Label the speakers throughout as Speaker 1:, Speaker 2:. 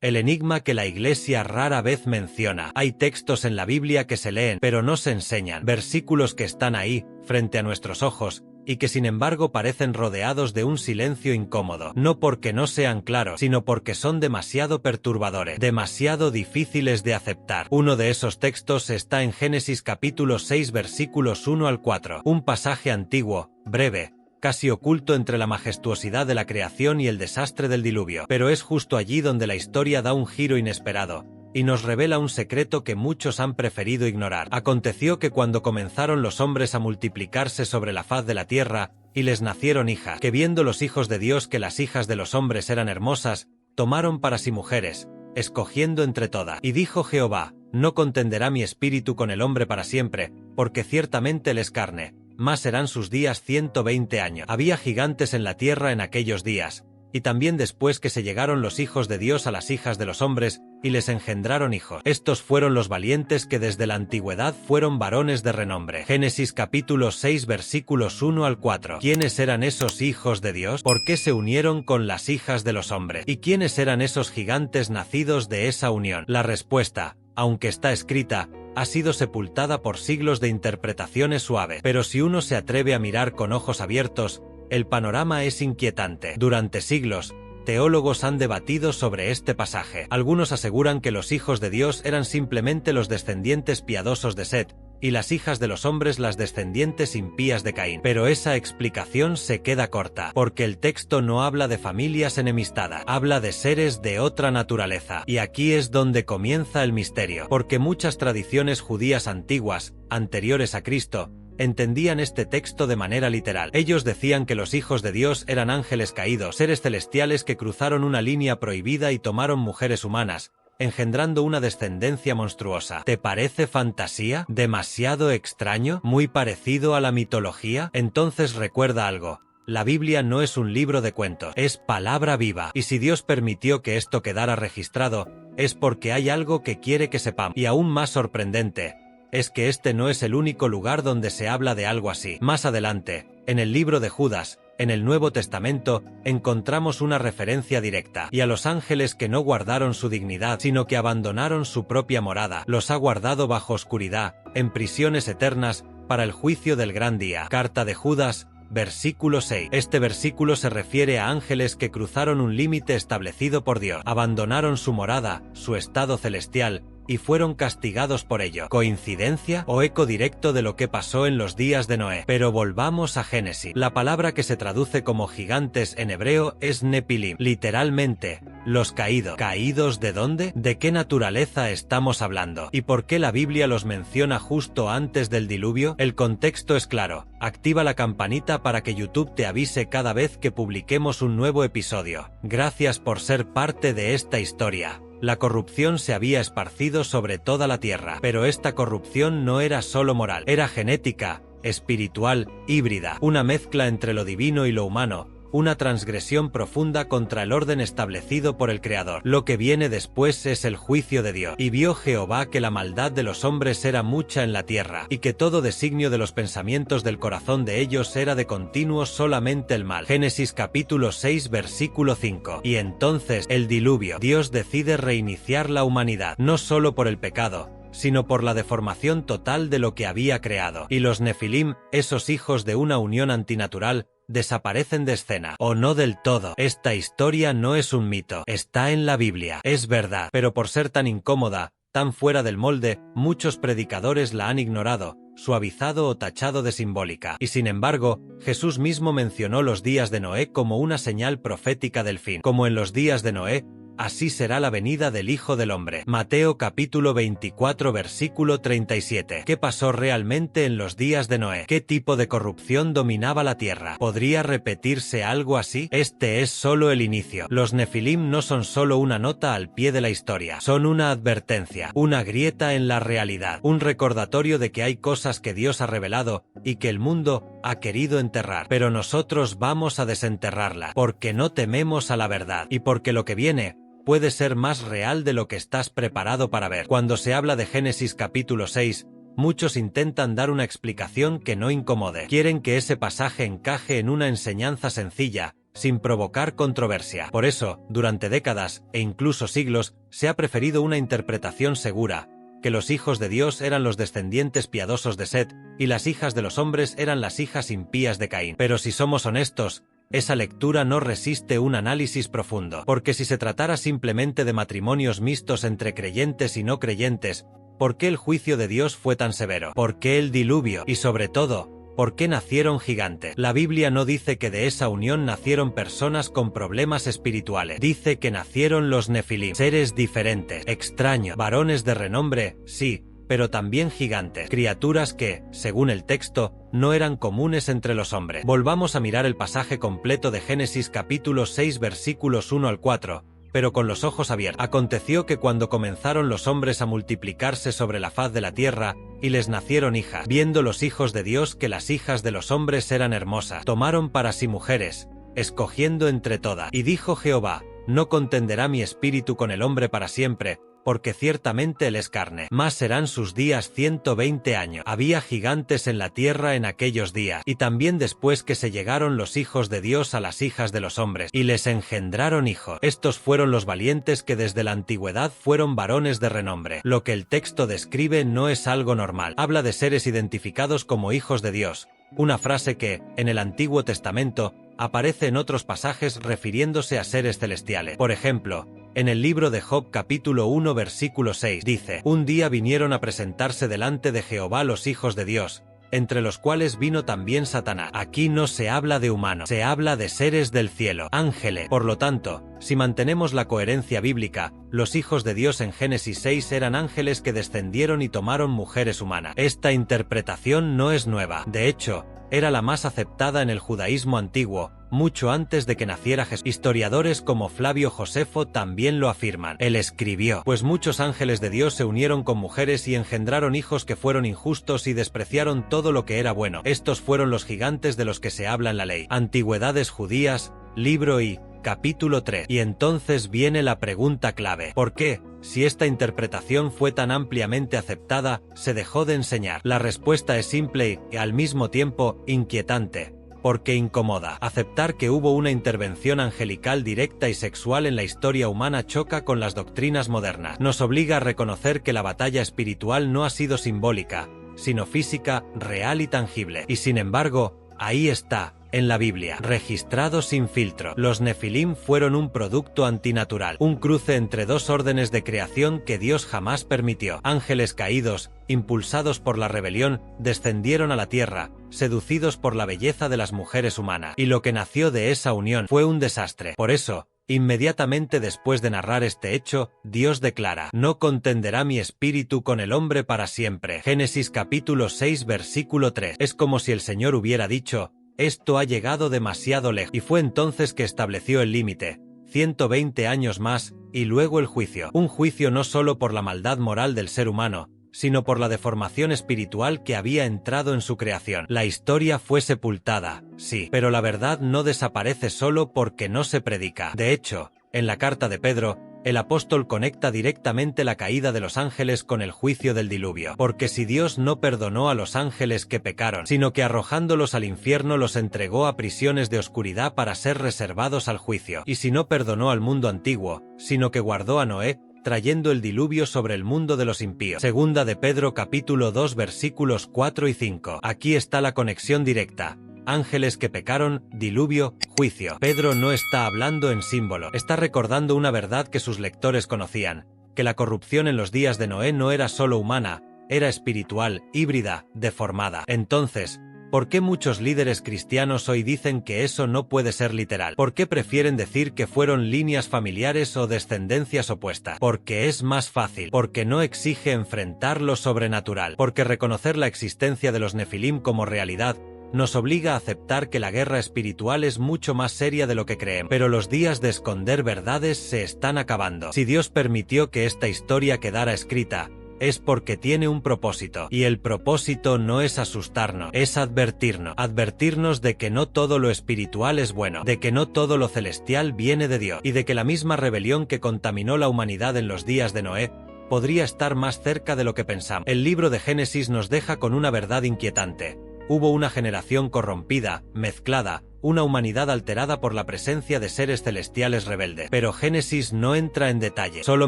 Speaker 1: El enigma que la Iglesia rara vez menciona. Hay textos en la Biblia que se leen, pero no se enseñan. Versículos que están ahí, frente a nuestros ojos, y que sin embargo parecen rodeados de un silencio incómodo. No porque no sean claros, sino porque son demasiado perturbadores, demasiado difíciles de aceptar. Uno de esos textos está en Génesis capítulo 6 versículos 1 al 4. Un pasaje antiguo, breve, casi oculto entre la majestuosidad de la creación y el desastre del diluvio. Pero es justo allí donde la historia da un giro inesperado, y nos revela un secreto que muchos han preferido ignorar. Aconteció que cuando comenzaron los hombres a multiplicarse sobre la faz de la tierra, y les nacieron hijas, que viendo los hijos de Dios que las hijas de los hombres eran hermosas, tomaron para sí mujeres, escogiendo entre todas. Y dijo Jehová, no contenderá mi espíritu con el hombre para siempre, porque ciertamente él es carne, mas serán sus días 120 años. Había gigantes en la tierra en aquellos días, y también después que se llegaron los hijos de Dios a las hijas de los hombres, y les engendraron hijos. Estos fueron los valientes que desde la antigüedad fueron varones de renombre. Génesis capítulo 6 versículos 1 al 4. ¿Quiénes eran esos hijos de Dios? ¿Por qué se unieron con las hijas de los hombres? ¿Y quiénes eran esos gigantes nacidos de esa unión? La respuesta, aunque está escrita, ha sido sepultada por siglos de interpretaciones suaves. Pero si uno se atreve a mirar con ojos abiertos, el panorama es inquietante. Durante siglos, teólogos han debatido sobre este pasaje. Algunos aseguran que los hijos de Dios eran simplemente los descendientes piadosos de Set, y las hijas de los hombres las descendientes impías de Caín. Pero esa explicación se queda corta, porque el texto no habla de familias enemistadas, habla de seres de otra naturaleza. Y aquí es donde comienza el misterio, porque muchas tradiciones judías antiguas, anteriores a Cristo, entendían este texto de manera literal. Ellos decían que los hijos de Dios eran ángeles caídos, seres celestiales que cruzaron una línea prohibida y tomaron mujeres humanas, engendrando una descendencia monstruosa. ¿Te parece fantasía? ¿Demasiado extraño? ¿Muy parecido a la mitología? Entonces recuerda algo. La Biblia no es un libro de cuentos, es palabra viva. Y si Dios permitió que esto quedara registrado, es porque hay algo que quiere que sepamos. Y aún más sorprendente, es que este no es el único lugar donde se habla de algo así. Más adelante, en el libro de Judas, en el Nuevo Testamento, encontramos una referencia directa. Y a los ángeles que no guardaron su dignidad, sino que abandonaron su propia morada, los ha guardado bajo oscuridad, en prisiones eternas, para el juicio del gran día. Carta de Judas, versículo 6. Este versículo se refiere a ángeles que cruzaron un límite establecido por Dios, abandonaron su morada, su estado celestial, y fueron castigados por ello. ¿Coincidencia o eco directo de lo que pasó en los días de Noé? Pero volvamos a Génesis. La palabra que se traduce como gigantes en hebreo es Nepilim, literalmente, los caídos. ¿Caídos de dónde? ¿De qué naturaleza estamos hablando? ¿Y por qué la Biblia los menciona justo antes del diluvio? El contexto es claro. Activa la campanita para que YouTube te avise cada vez que publiquemos un nuevo episodio. Gracias por ser parte de esta historia. La corrupción se había esparcido sobre toda la tierra, pero esta corrupción no era solo moral, era genética, espiritual, híbrida, una mezcla entre lo divino y lo humano, una transgresión profunda contra el orden establecido por el Creador. Lo que viene después es el juicio de Dios. Y vio Jehová que la maldad de los hombres era mucha en la tierra, y que todo designio de los pensamientos del corazón de ellos era de continuo solamente el mal. Génesis capítulo 6 versículo 5. Y entonces, el diluvio. Dios decide reiniciar la humanidad, no solo por el pecado, sino por la deformación total de lo que había creado. Y los Nefilim, esos hijos de una unión antinatural, desaparecen de escena. O no del todo. Esta historia no es un mito, está en la Biblia. Es verdad, pero por ser tan incómoda, tan fuera del molde, muchos predicadores la han ignorado, suavizado o tachado de simbólica. Y sin embargo, Jesús mismo mencionó los días de Noé como una señal profética del fin. Como en los días de Noé, así será la venida del Hijo del Hombre. Mateo capítulo 24 versículo 37. ¿Qué pasó realmente en los días de Noé? ¿Qué tipo de corrupción dominaba la tierra? ¿Podría repetirse algo así? Este es solo el inicio. Los Nefilim no son solo una nota al pie de la historia, son una advertencia, una grieta en la realidad, un recordatorio de que hay cosas que Dios ha revelado y que el mundo ha querido enterrar. Pero nosotros vamos a desenterrarla, porque no tememos a la verdad y porque lo que viene puede ser más real de lo que estás preparado para ver. Cuando se habla de Génesis capítulo 6, muchos intentan dar una explicación que no incomode. Quieren que ese pasaje encaje en una enseñanza sencilla, sin provocar controversia. Por eso, durante décadas, e incluso siglos, se ha preferido una interpretación segura, que los hijos de Dios eran los descendientes piadosos de Set, y las hijas de los hombres eran las hijas impías de Caín. Pero si somos honestos, esa lectura no resiste un análisis profundo, porque si se tratara simplemente de matrimonios mixtos entre creyentes y no creyentes, ¿por qué el juicio de Dios fue tan severo? ¿Por qué el diluvio? Y sobre todo, ¿por qué nacieron gigantes? La Biblia no dice que de esa unión nacieron personas con problemas espirituales. Dice que nacieron los Nefilim, seres diferentes, extraños, varones de renombre, sí, pero también gigantes, criaturas que, según el texto, no eran comunes entre los hombres. Volvamos a mirar el pasaje completo de Génesis capítulo 6 versículos 1 al 4. Pero con los ojos abiertos. Aconteció que cuando comenzaron los hombres a multiplicarse sobre la faz de la tierra, y les nacieron hijas, viendo los hijos de Dios que las hijas de los hombres eran hermosas, tomaron para sí mujeres, escogiendo entre todas. Y dijo Jehová, no contenderá mi espíritu con el hombre para siempre, porque ciertamente él es carne, mas serán sus días 120 años. Había gigantes en la tierra en aquellos días, y también después que se llegaron los hijos de Dios a las hijas de los hombres, y les engendraron hijos. Estos fueron los valientes que desde la antigüedad fueron varones de renombre. Lo que el texto describe no es algo normal. Habla de seres identificados como hijos de Dios, una frase que, en el Antiguo Testamento, aparece en otros pasajes refiriéndose a seres celestiales. Por ejemplo, en el libro de Job capítulo 1 versículo 6 dice, un día vinieron a presentarse delante de Jehová los hijos de Dios, entre los cuales vino también Satanás. Aquí no se habla de humanos, se habla de seres del cielo, ángeles. Por lo tanto, si mantenemos la coherencia bíblica, los hijos de Dios en Génesis 6 eran ángeles que descendieron y tomaron mujeres humanas. Esta interpretación no es nueva. De hecho, era la más aceptada en el judaísmo antiguo, mucho antes de que naciera Jesús. Historiadores como Flavio Josefo también lo afirman. Él escribió, pues muchos ángeles de Dios se unieron con mujeres y engendraron hijos que fueron injustos y despreciaron todo lo que era bueno. Estos fueron los gigantes de los que se habla en la ley. Antigüedades judías, libro I, capítulo 3. Y entonces viene la pregunta clave. ¿Por qué, si esta interpretación fue tan ampliamente aceptada, se dejó de enseñar? La respuesta es simple y, al mismo tiempo, inquietante. Porque incomoda. Aceptar que hubo una intervención angelical directa y sexual en la historia humana choca con las doctrinas modernas. Nos obliga a reconocer que la batalla espiritual no ha sido simbólica, sino física, real y tangible. Y sin embargo, ahí está, en la Biblia, registrado sin filtro. Los Nefilim fueron un producto antinatural, un cruce entre dos órdenes de creación que Dios jamás permitió. Ángeles caídos, impulsados por la rebelión, descendieron a la tierra, seducidos por la belleza de las mujeres humanas. Y lo que nació de esa unión fue un desastre. Por eso, inmediatamente después de narrar este hecho, Dios declara, no contenderá mi espíritu con el hombre para siempre. Génesis capítulo 6 versículo 3. Es como si el Señor hubiera dicho, esto ha llegado demasiado lejos. Y fue entonces que estableció el límite, 120 años más, y luego el juicio. Un juicio no solo por la maldad moral del ser humano, sino por la deformación espiritual que había entrado en su creación. La historia fue sepultada, sí, pero la verdad no desaparece solo porque no se predica. De hecho, en la carta de Pedro, el apóstol conecta directamente la caída de los ángeles con el juicio del diluvio. Porque si Dios no perdonó a los ángeles que pecaron, sino que arrojándolos al infierno los entregó a prisiones de oscuridad para ser reservados al juicio, y si no perdonó al mundo antiguo, sino que guardó a Noé, trayendo el diluvio sobre el mundo de los impíos. Segunda de Pedro capítulo 2 versículos 4 y 5. Aquí está la conexión directa. Ángeles que pecaron, diluvio, juicio. Pedro no está hablando en símbolo, está recordando una verdad que sus lectores conocían, que la corrupción en los días de Noé no era solo humana, era espiritual, híbrida, deformada. Entonces, ¿por qué muchos líderes cristianos hoy dicen que eso no puede ser literal? ¿Por qué prefieren decir que fueron líneas familiares o descendencias opuestas? Porque es más fácil, porque no exige enfrentar lo sobrenatural, porque reconocer la existencia de los Nefilim como realidad nos obliga a aceptar que la guerra espiritual es mucho más seria de lo que creemos. Pero los días de esconder verdades se están acabando. Si Dios permitió que esta historia quedara escrita, es porque tiene un propósito. Y el propósito no es asustarnos, es advertirnos de que no todo lo espiritual es bueno, de que no todo lo celestial viene de Dios, y de que la misma rebelión que contaminó la humanidad en los días de Noé podría estar más cerca de lo que pensamos. El libro de Génesis nos deja con una verdad inquietante. Hubo una generación corrompida, mezclada, una humanidad alterada por la presencia de seres celestiales rebeldes. Pero Génesis no entra en detalle, solo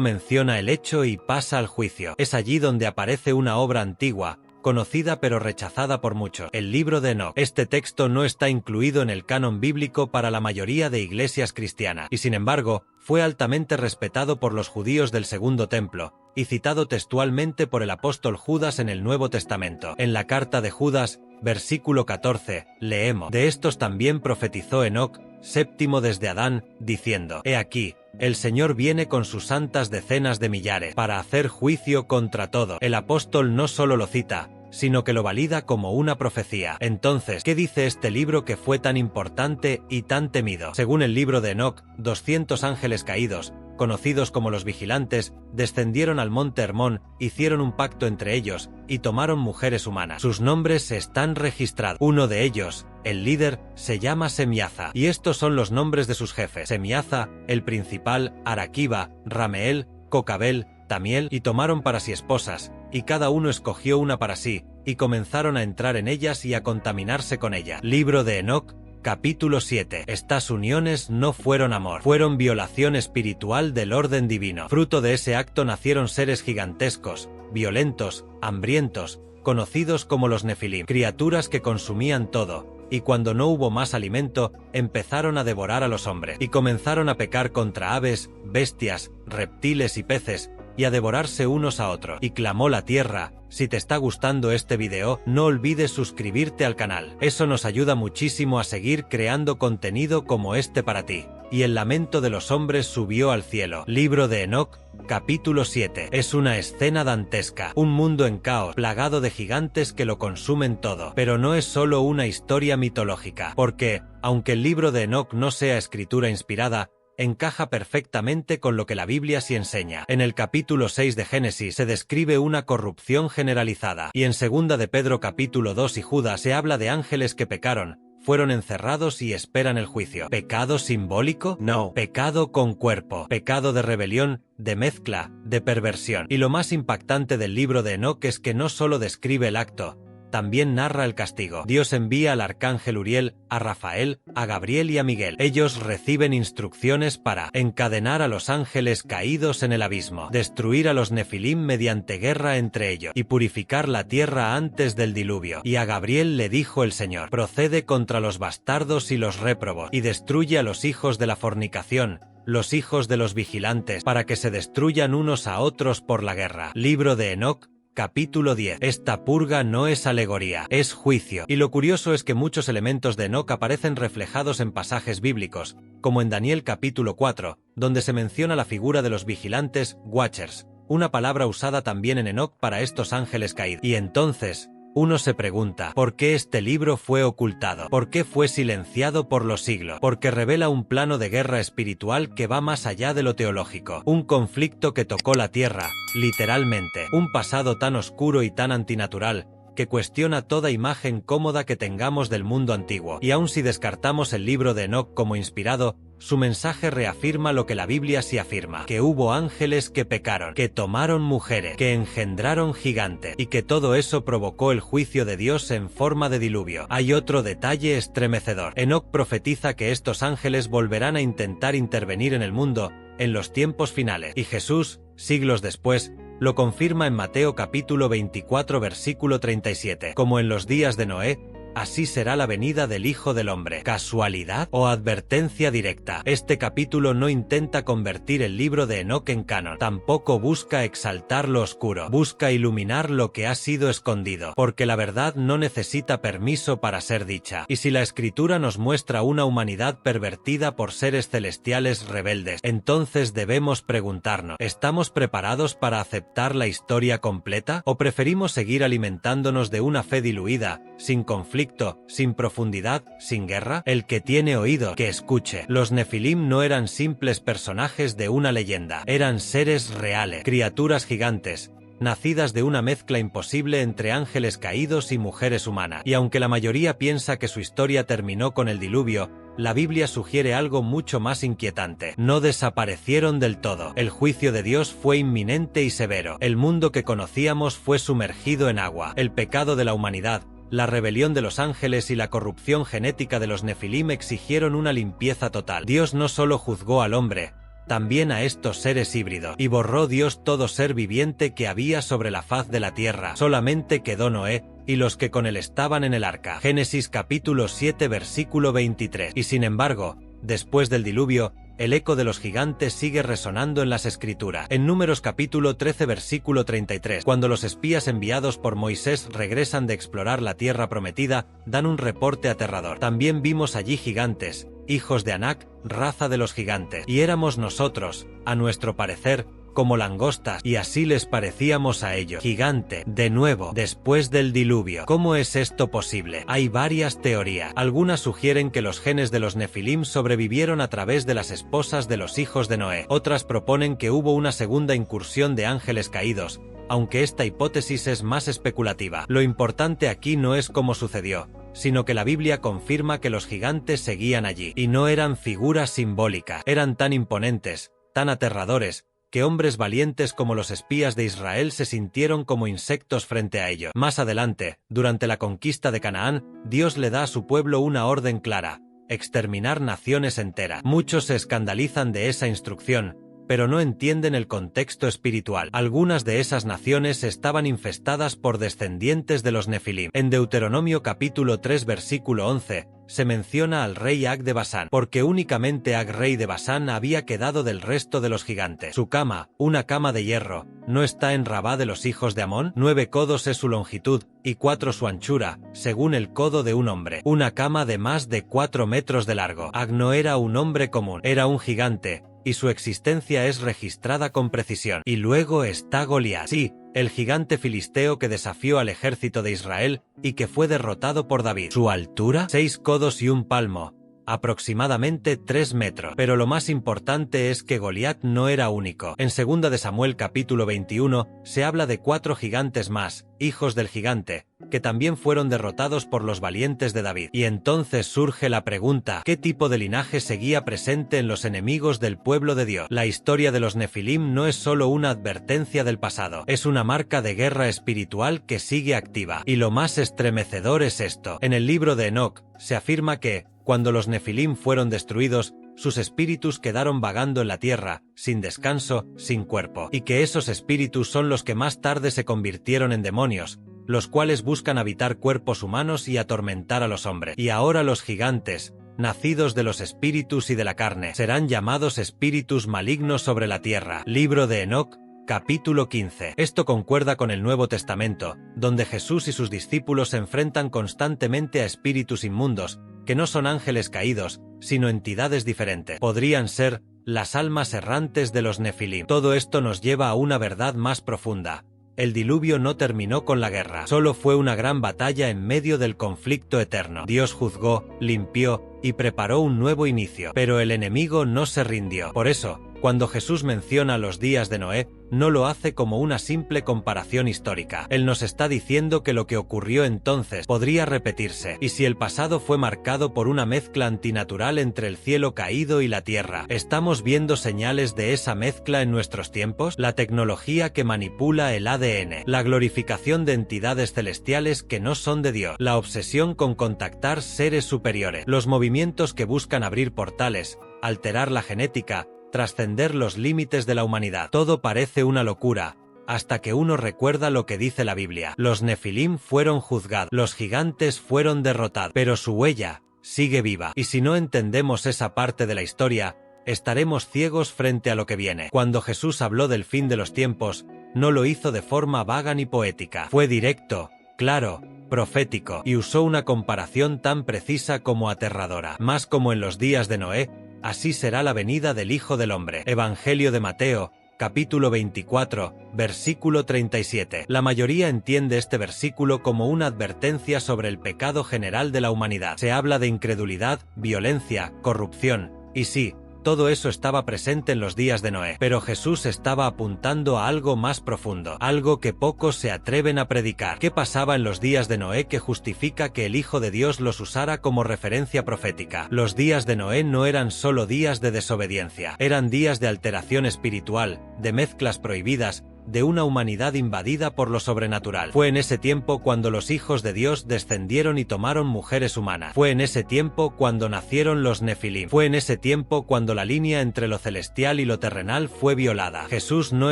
Speaker 1: menciona el hecho y pasa al juicio. Es allí donde aparece una obra antigua, conocida pero rechazada por muchos, el libro de Enoc. Este texto no está incluido en el canon bíblico para la mayoría de iglesias cristianas, y sin embargo, fue altamente respetado por los judíos del Segundo Templo, y citado textualmente por el apóstol Judas en el Nuevo Testamento. En la carta de Judas, versículo 14, leemos: de estos también profetizó Enoc, séptimo desde Adán, diciendo: He aquí, el Señor viene con sus santas decenas de millares, para hacer juicio contra todo. El apóstol no solo lo cita, sino que lo valida como una profecía. Entonces, ¿qué dice este libro que fue tan importante y tan temido? Según el libro de Enoc, 200 ángeles caídos, conocidos como los vigilantes, descendieron al monte Hermón, hicieron un pacto entre ellos, y tomaron mujeres humanas. Sus nombres están registrados. Uno de ellos, el líder, se llama Semiaza, y estos son los nombres de sus jefes: Semiaza, el principal, Araquiba, Rameel, Cocabel, Tamiel, y tomaron para sí esposas, y cada uno escogió una para sí, y comenzaron a entrar en ellas y a contaminarse con ellas. Libro de Enoc, capítulo 7. Estas uniones no fueron amor, fueron violación espiritual del orden divino. Fruto de ese acto nacieron seres gigantescos, violentos, hambrientos, conocidos como los Nefilim, criaturas que consumían todo, y cuando no hubo más alimento, empezaron a devorar a los hombres, y comenzaron a pecar contra aves, bestias, reptiles y peces, y a devorarse unos a otros. Y clamó la tierra. Si te está gustando este video, no olvides suscribirte al canal. Eso nos ayuda muchísimo a seguir creando contenido como este para ti. Y el lamento de los hombres subió al cielo. Libro de Enoc, capítulo 7. Es una escena dantesca, un mundo en caos, plagado de gigantes que lo consumen todo. Pero no es solo una historia mitológica, porque, aunque el libro de Enoc no sea escritura inspirada, encaja perfectamente con lo que la Biblia sí enseña. En el capítulo 6 de Génesis se describe una corrupción generalizada, y en 2 de Pedro capítulo 2 y Judas se habla de ángeles que pecaron, fueron encerrados y esperan el juicio. ¿Pecado simbólico? No. Pecado con cuerpo. Pecado de rebelión, de mezcla, de perversión. Y lo más impactante del libro de Enoc es que no solo describe el acto, también narra el castigo. Dios envía al arcángel Uriel, a Rafael, a Gabriel y a Miguel. Ellos reciben instrucciones para encadenar a los ángeles caídos en el abismo, destruir a los Nefilim mediante guerra entre ellos, y purificar la tierra antes del diluvio. Y a Gabriel le dijo el Señor: procede contra los bastardos y los réprobos, y destruye a los hijos de la fornicación, los hijos de los vigilantes, para que se destruyan unos a otros por la guerra. Libro de Enoc, capítulo 10. Esta purga no es alegoría, es juicio. Y lo curioso es que muchos elementos de Enoc aparecen reflejados en pasajes bíblicos, como en Daniel capítulo 4, donde se menciona la figura de los vigilantes, watchers, una palabra usada también en Enoc para estos ángeles caídos. Y entonces, uno se pregunta, ¿por qué este libro fue ocultado? ¿Por qué fue silenciado por los siglos? Porque revela un plano de guerra espiritual que va más allá de lo teológico. Un conflicto que tocó la tierra, literalmente. Un pasado tan oscuro y tan antinatural, que cuestiona toda imagen cómoda que tengamos del mundo antiguo. Y aun si descartamos el libro de Enoc como inspirado, su mensaje reafirma lo que la Biblia sí afirma: que hubo ángeles que pecaron, que tomaron mujeres, que engendraron gigantes, y que todo eso provocó el juicio de Dios en forma de diluvio. Hay otro detalle estremecedor. Enoc profetiza que estos ángeles volverán a intentar intervenir en el mundo, en los tiempos finales, y Jesús, siglos después, lo confirma en Mateo capítulo 24 versículo 37. Como en los días de Noé, así será la venida del Hijo del Hombre. ¿Casualidad o advertencia directa? Este capítulo no intenta convertir el libro de Enoc en canon. Tampoco busca exaltar lo oscuro. Busca iluminar lo que ha sido escondido. Porque la verdad no necesita permiso para ser dicha. Y si la Escritura nos muestra una humanidad pervertida por seres celestiales rebeldes, entonces debemos preguntarnos: ¿estamos preparados para aceptar la historia completa? ¿O preferimos seguir alimentándonos de una fe diluida, sin conflicto, sin profundidad, sin guerra? El que tiene oído, que escuche. Los Nefilim no eran simples personajes de una leyenda, eran seres reales, criaturas gigantes, nacidas de una mezcla imposible entre ángeles caídos y mujeres humanas. Y aunque la mayoría piensa que su historia terminó con el diluvio, la Biblia sugiere algo mucho más inquietante. No desaparecieron del todo. El juicio de Dios fue inminente y severo. El mundo que conocíamos fue sumergido en agua. El pecado de la humanidad, La rebelión de los ángeles y la corrupción genética de los Nefilim exigieron una limpieza total. Dios no solo juzgó al hombre, también a estos seres híbridos, y borró Dios todo ser viviente que había sobre la faz de la tierra. Solamente quedó Noé y los que con él estaban en el arca. Génesis capítulo 7 versículo 23. Y sin embargo, después del diluvio, el eco de los gigantes sigue resonando en las Escrituras. En Números capítulo 13 versículo 33, cuando los espías enviados por Moisés regresan de explorar la tierra prometida, dan un reporte aterrador. También vimos allí gigantes, hijos de Anac, raza de los gigantes, y éramos nosotros, a nuestro parecer, como langostas, y así les parecíamos a ellos. Gigante, de nuevo, después del diluvio. ¿Cómo es esto posible? Hay varias teorías. Algunas sugieren que los genes de los Nefilim sobrevivieron a través de las esposas de los hijos de Noé. Otras proponen que hubo una segunda incursión de ángeles caídos, aunque esta hipótesis es más especulativa. Lo importante aquí no es cómo sucedió, sino que la Biblia confirma que los gigantes seguían allí, y no eran figuras simbólicas. Eran tan imponentes, tan aterradores, que hombres valientes como los espías de Israel se sintieron como insectos frente a ellos. Más adelante, durante la conquista de Canaán, Dios le da a su pueblo una orden clara: exterminar naciones enteras. Muchos se escandalizan de esa instrucción, pero no entienden el contexto espiritual. Algunas de esas naciones estaban infestadas por descendientes de los Nefilim. En Deuteronomio capítulo 3 versículo 11, se menciona al rey Ag de Basán, porque únicamente Ag, rey de Basán, había quedado del resto de los gigantes. Su cama, una cama de hierro, ¿no está en Rabá de los hijos de Amón? 9 codos es su longitud, y 4 su anchura, según el codo de un hombre. Una cama de más de 4 metros de largo. Ag no era un hombre común, era un gigante, y su existencia es registrada con precisión. Y luego está Goliat. Sí, el gigante filisteo que desafió al ejército de Israel y que fue derrotado por David. Su altura, 6 codos y un palmo, aproximadamente 3 metros. Pero lo más importante es que Goliat no era único. En 2 de Samuel capítulo 21 se habla de 4 gigantes más, hijos del gigante, que también fueron derrotados por los valientes de David. Y entonces surge la pregunta: ¿qué tipo de linaje seguía presente en los enemigos del pueblo de Dios? La historia de los Nefilim no es solo una advertencia del pasado, es una marca de guerra espiritual que sigue activa. Y lo más estremecedor es esto: en el libro de Enoc se afirma que, cuando los Nefilim fueron destruidos, sus espíritus quedaron vagando en la tierra, sin descanso, sin cuerpo, y que esos espíritus son los que más tarde se convirtieron en demonios, los cuales buscan habitar cuerpos humanos y atormentar a los hombres. Y ahora los gigantes, nacidos de los espíritus y de la carne, serán llamados espíritus malignos sobre la tierra. Libro de Enoc, capítulo 15. Esto concuerda con el Nuevo Testamento, donde Jesús y sus discípulos se enfrentan constantemente a espíritus inmundos, que no son ángeles caídos, sino entidades diferentes. Podrían ser las almas errantes de los Nefilim. Todo esto nos lleva a una verdad más profunda: el diluvio no terminó con la guerra, solo fue una gran batalla en medio del conflicto eterno. Dios juzgó, limpió y preparó un nuevo inicio, pero el enemigo no se rindió. Por eso, cuando Jesús menciona los días de Noé, no lo hace como una simple comparación histórica. Él nos está diciendo que lo que ocurrió entonces podría repetirse, y si el pasado fue marcado por una mezcla antinatural entre el cielo caído y la tierra, ¿estamos viendo señales de esa mezcla en nuestros tiempos? La tecnología que manipula el ADN, la glorificación de entidades celestiales que no son de Dios, la obsesión con contactar seres superiores, los movimientos que buscan abrir portales, alterar la genética, trascender los límites de la humanidad. Todo parece una locura, hasta que uno recuerda lo que dice la Biblia. Los Nefilim fueron juzgados, los gigantes fueron derrotados, pero su huella sigue viva. Y si no entendemos esa parte de la historia, estaremos ciegos frente a lo que viene. Cuando Jesús habló del fin de los tiempos, no lo hizo de forma vaga ni poética. Fue directo, claro, profético, y usó una comparación tan precisa como aterradora. Más como en los días de Noé, así será la venida del Hijo del Hombre. Evangelio de Mateo, capítulo 24, versículo 37. La mayoría entiende este versículo como una advertencia sobre el pecado general de la humanidad. Se habla de incredulidad, violencia, corrupción, y sí, todo eso estaba presente en los días de Noé. Pero Jesús estaba apuntando a algo más profundo, algo que pocos se atreven a predicar. ¿Qué pasaba en los días de Noé que justifica que el Hijo de Dios los usara como referencia profética? Los días de Noé no eran solo días de desobediencia, eran días de alteración espiritual, de mezclas prohibidas, de una humanidad invadida por lo sobrenatural. Fue en ese tiempo cuando los hijos de Dios descendieron y tomaron mujeres humanas. Fue en ese tiempo cuando nacieron los Nefilim. Fue en ese tiempo cuando la línea entre lo celestial y lo terrenal fue violada. Jesús no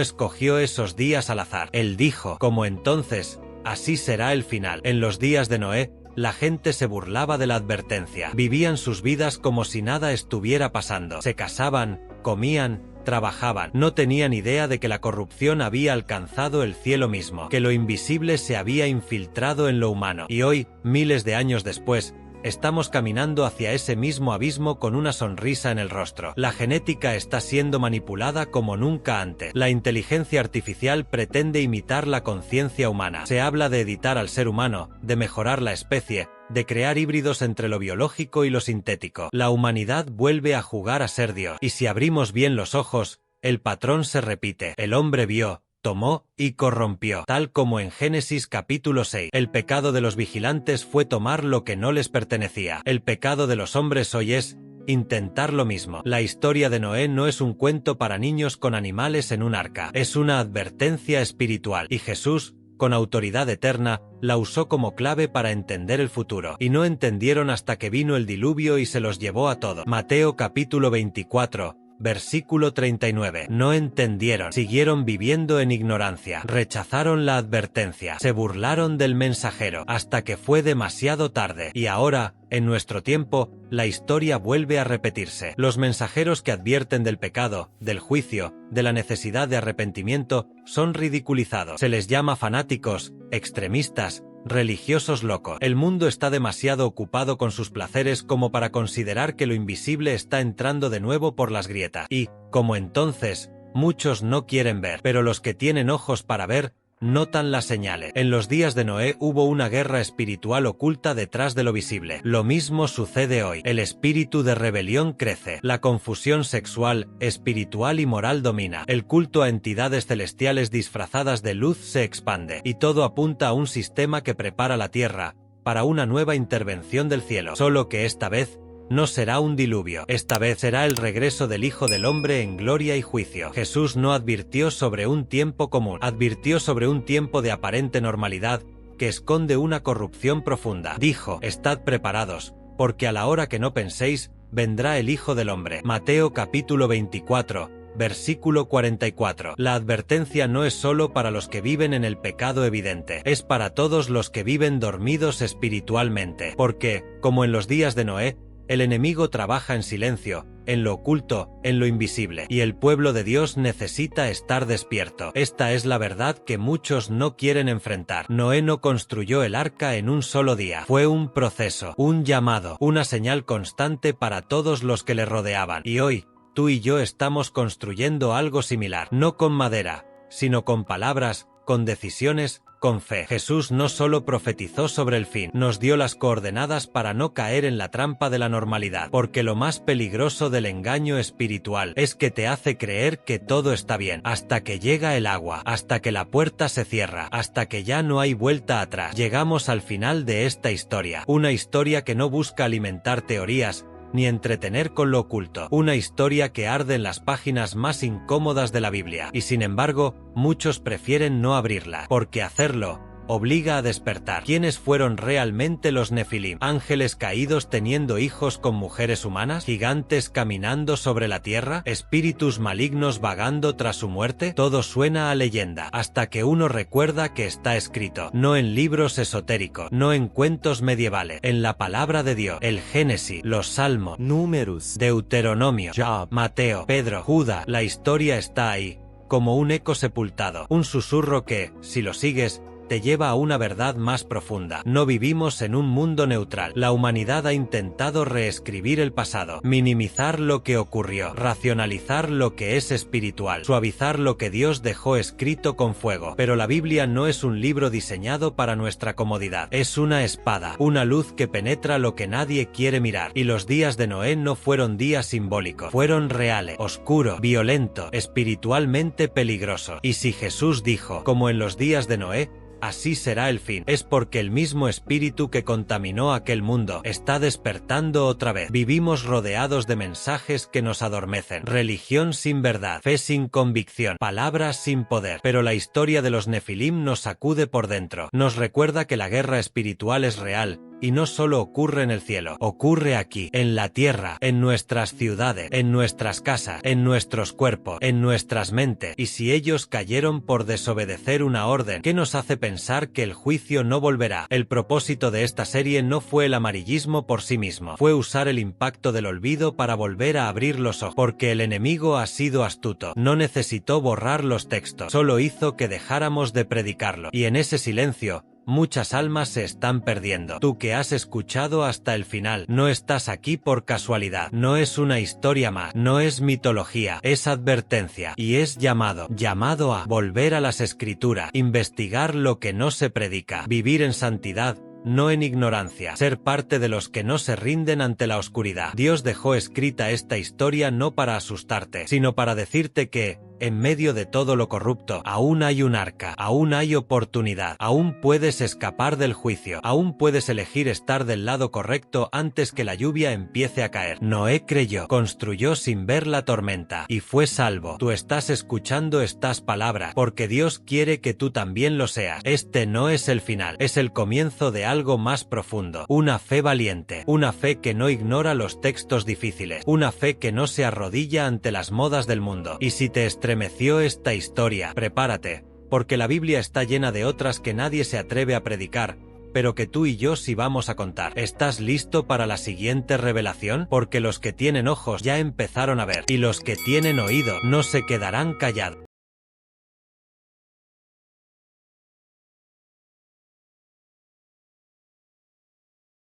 Speaker 1: escogió esos días al azar. Él dijo, como entonces, así será el final. En los días de Noé, la gente se burlaba de la advertencia. Vivían sus vidas como si nada estuviera pasando. Se casaban, comían, trabajaban. No tenían idea de que la corrupción había alcanzado el cielo mismo, que lo invisible se había infiltrado en lo humano. Y hoy, miles de años después, estamos caminando hacia ese mismo abismo con una sonrisa en el rostro. La genética está siendo manipulada como nunca antes. La inteligencia artificial pretende imitar la conciencia humana. Se habla de editar al ser humano, de mejorar la especie, de crear híbridos entre lo biológico y lo sintético. La humanidad vuelve a jugar a ser Dios. Y si abrimos bien los ojos, el patrón se repite. El hombre vio, tomó y corrompió. Tal como en Génesis capítulo 6. El pecado de los vigilantes fue tomar lo que no les pertenecía. El pecado de los hombres hoy es intentar lo mismo. La historia de Noé no es un cuento para niños con animales en un arca. Es una advertencia espiritual. Y Jesús, con autoridad eterna, la usó como clave para entender el futuro. Y no entendieron hasta que vino el diluvio y se los llevó a todos. Mateo capítulo 24. Versículo 39. No entendieron, siguieron viviendo en ignorancia, rechazaron la advertencia, se burlaron del mensajero, hasta que fue demasiado tarde. Y ahora, en nuestro tiempo, la historia vuelve a repetirse. Los mensajeros que advierten del pecado, del juicio, de la necesidad de arrepentimiento, son ridiculizados. Se les llama fanáticos, extremistas, religiosos locos. El mundo está demasiado ocupado con sus placeres como para considerar que lo invisible está entrando de nuevo por las grietas. Y, como entonces, muchos no quieren ver, pero los que tienen ojos para ver, notan las señales. En los días de Noé hubo una guerra espiritual oculta detrás de lo visible. Lo mismo sucede hoy. El espíritu de rebelión crece. La confusión sexual, espiritual y moral domina. El culto a entidades celestiales disfrazadas de luz se expande. Y todo apunta a un sistema que prepara la tierra para una nueva intervención del cielo. Solo que esta vez no será un diluvio. Esta vez será el regreso del Hijo del Hombre en gloria y juicio. Jesús no advirtió sobre un tiempo común, advirtió sobre un tiempo de aparente normalidad que esconde una corrupción profunda. Dijo, estad preparados, porque a la hora que no penséis, vendrá el Hijo del Hombre. Mateo capítulo 24. Versículo 44. La advertencia no es solo para los que viven en el pecado evidente, es para todos los que viven dormidos espiritualmente. Porque, como en los días de Noé, el enemigo trabaja en silencio, en lo oculto, en lo invisible, y el pueblo de Dios necesita estar despierto. Esta es la verdad que muchos no quieren enfrentar. Noé no construyó el arca en un solo día. Fue un proceso, un llamado, una señal constante para todos los que le rodeaban. Y hoy, tú y yo estamos construyendo algo similar, no con madera, sino con palabras, con decisiones, con fe. Jesús no solo profetizó sobre el fin, nos dio las coordenadas para no caer en la trampa de la normalidad, porque lo más peligroso del engaño espiritual es que te hace creer que todo está bien, hasta que llega el agua, hasta que la puerta se cierra, hasta que ya no hay vuelta atrás. Llegamos al final de esta historia, una historia que no busca alimentar teorías, ni entretener con lo oculto, una historia que arde en las páginas más incómodas de la Biblia, y sin embargo, muchos prefieren no abrirla, porque hacerlo obliga a despertar. ¿Quiénes fueron realmente los Nefilim? ¿Ángeles caídos teniendo hijos con mujeres humanas? ¿Gigantes caminando sobre la tierra? ¿Espíritus malignos vagando tras su muerte? Todo suena a leyenda, hasta que uno recuerda que está escrito, no en libros esotéricos, no en cuentos medievales, en la palabra de Dios, el Génesis, los Salmos, Números, Deuteronomio, Job, Mateo, Pedro, Judas. La historia está ahí, como un eco sepultado, un susurro que, si lo sigues, te lleva a una verdad más profunda. No vivimos en un mundo neutral. La humanidad ha intentado reescribir el pasado, minimizar lo que ocurrió, racionalizar lo que es espiritual, suavizar lo que Dios dejó escrito con fuego. Pero la Biblia no es un libro diseñado para nuestra comodidad. Es una espada, una luz que penetra lo que nadie quiere mirar. Y los días de Noé no fueron días simbólicos, fueron reales, oscuros, violentos, espiritualmente peligrosos. Y si Jesús dijo, como en los días de Noé, así será el fin. Es porque el mismo espíritu que contaminó aquel mundo está despertando otra vez. Vivimos rodeados de mensajes que nos adormecen. Religión sin verdad, fe sin convicción, palabras sin poder. Pero la historia de los Nefilim nos sacude por dentro. Nos recuerda que la guerra espiritual es real. Y no solo ocurre en el cielo, ocurre aquí, en la tierra, en nuestras ciudades, en nuestras casas, en nuestros cuerpos, en nuestras mentes. Y si ellos cayeron por desobedecer una orden, ¿qué nos hace pensar que el juicio no volverá? El propósito de esta serie no fue el amarillismo por sí mismo, fue usar el impacto del olvido para volver a abrir los ojos, porque el enemigo ha sido astuto, no necesitó borrar los textos, solo hizo que dejáramos de predicarlo. Y en ese silencio, muchas almas se están perdiendo. Tú que has escuchado hasta el final, no estás aquí por casualidad. No es una historia más, no es mitología, es advertencia. Y es llamado a volver a las escrituras, investigar lo que no se predica, vivir en santidad, no en ignorancia, ser parte de los que no se rinden ante la oscuridad. Dios dejó escrita esta historia no para asustarte, sino para decirte que, en medio de todo lo corrupto, aún hay un arca, aún hay oportunidad, aún puedes escapar del juicio, aún puedes elegir estar del lado correcto antes que la lluvia empiece a caer. Noé creyó, construyó sin ver la tormenta, y fue salvo. Tú estás escuchando estas palabras, porque Dios quiere que tú también lo seas. Este no es el final, es el comienzo de algo más profundo, una fe valiente, una fe que no ignora los textos difíciles, una fe que no se arrodilla ante las modas del mundo. Y si te estremeció esta historia, prepárate, porque la Biblia está llena de otras que nadie se atreve a predicar, pero que tú y yo sí vamos a contar. ¿Estás listo para la siguiente revelación? Porque los que tienen ojos ya empezaron a ver, y los que tienen oído no se quedarán callados.